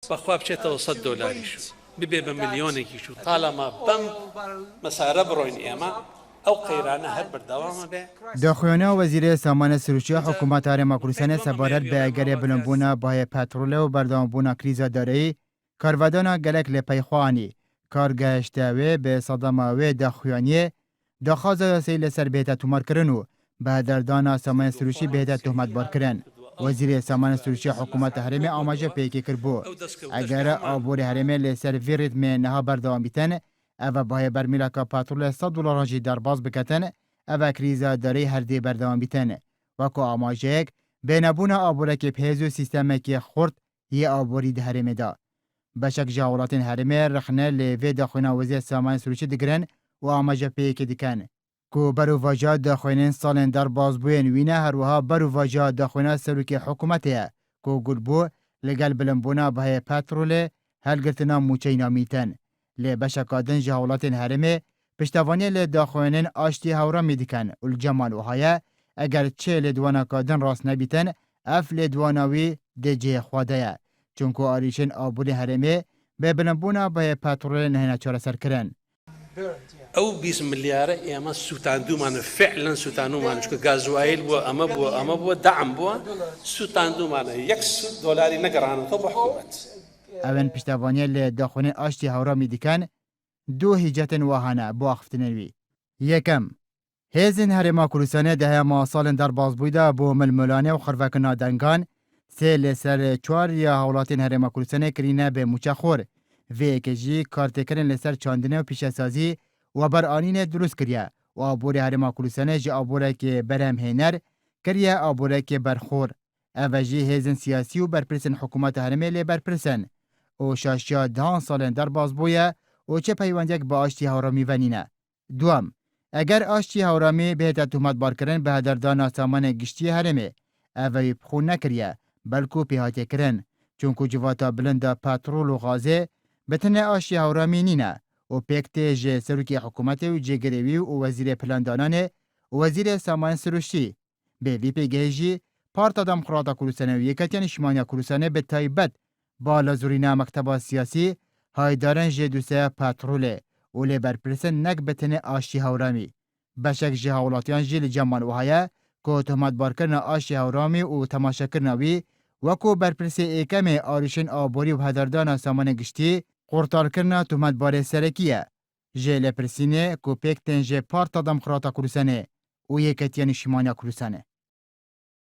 بەخوا بچێتەوە $100 ببێ بە ملیۆنێکیش و تاڵەما بەم مەسارە بڕۆین ئێمە ئەو قەیرانە هەر بەردەوامە بێ. داخوێنە وەزیرە سامانە سروشتیە حکوومەت هەرێما کوردستانê سەبارەت بە ئەگەرê bilimbûna bahê petrolê û berdewambûna krîza dereyî karvedana gelek lê peyxwanî kargehişta wê bi sedema wê daxuyaniyê daxwaza yasayî li ser bêhta tûmarkirin û bi hederdana samanê sirûşî bêhta tuhmetbarkirin. Wezîrê Samanê Sirûşî Hikûmeta Herêmê amaje pêkê kirbû. Eger aborê herêmê li ser vê rîtmê niha berdewam bîtin, ev bahê bermîleka petrolê $100 jî derbas biketin, ev krîza derê herdê berdewam bîtin. Wekû amajeyek, bênebûna aborekê pêz û sîstemekê xurt yê aborî di herêmê de. Beşek ji welatên herêmê rexne lê vê daxwîna Wezîrê Samanê Sirûşî digirin û amaje pêkê dikin. Ku berûvaja daxwînên salên derbasbûyên wî ne herwiha berûvaja daxwîna serokê hikûmetê ye ku gulbû li gel bilimbûna bahê petrolê helgirtina mûçeyna mîtin. Lê beşeka din ji welatên herêmê piştevaniyê lê daxwînên aştî hewramî dikin û li Cemal Wihayê eger çê lêdwaneka din rast nebîtin ev lêdwana wî dê cihê xwe de ye. Çunku arîşên aborî herêmê bê bilimbûna bahê petrolê nehêne çareserkirin. ئەو 20 ملیارە ئێمە سوتاندومانە فعلا سوتاندومان چکە گازوایل بووە ئەمە بووە دەعم بووە سوتاندومانە $1 نەگەڕانەوە بۆ حکوومەت. ئەوێن پشتیوانیە لێ داخوێنین ئاشتی هەورامی دیکەن دوو هیجەتن وهانە بۆ ئاخفتنەوی. یەکەم هێزن هەرێما کوردستانê دەهەیە ماساڵên derbasbûyî بۆ milmilanê û xirvekirina dengan sê li ser 4 ya hewlatên Herêma Kurdistanê kirîne bê mûçexwar. Vê yekê jî kartêkirin li ser çandinê û pîşesazî û beranînê durust kiriye û aborê Herêma Kurdistanê ji aborekê berhemhêner kiriye aborekê berxwar. Ev jî hêzin siyasî û berpirsên hikûmeta herêmê lê berpirsin û şaşiya dihan salên derbasbûye û çi peywendiyek bi aştî hewramî venîne. Duam, eger aştî hewramî bêhta tuhmetbarkirin bi hederdana samanê giştî herêmê, ev wî bixûn nekiriye belkû pêhatêkirin çunku civata bilind a petrol û gazê bitine aştî hewramî nîne û pêk tê ji serokê hikûmetê û cêgirê wî û wezîrê plandananê û wezîrê Samanê Sirûşî. Bê vî pêgehê jî Parta Demokrata Kurdistanê û Yeketiya Niştimaniya Kurdistanê bi taybet bala zûrîna mekteba siyasî haydarin jê dûseya petrolê û lê berpirsin nek bitine aştî hewramî. Beşek ji hewlatiyan jî li Cemal Wihayê ku tuhmetbarkirina aştî hewramî û temaşakirina wî wekû berpirsê êkemê arîşên aborî û hederdana samanê giştî qurtarkirina tuhmetbarê serekî ye. Jê lêpirsînê ku pêk tên ji Parta Demokrata Kurdistanê û Yeketiya Niştimaniya Kurdistanê.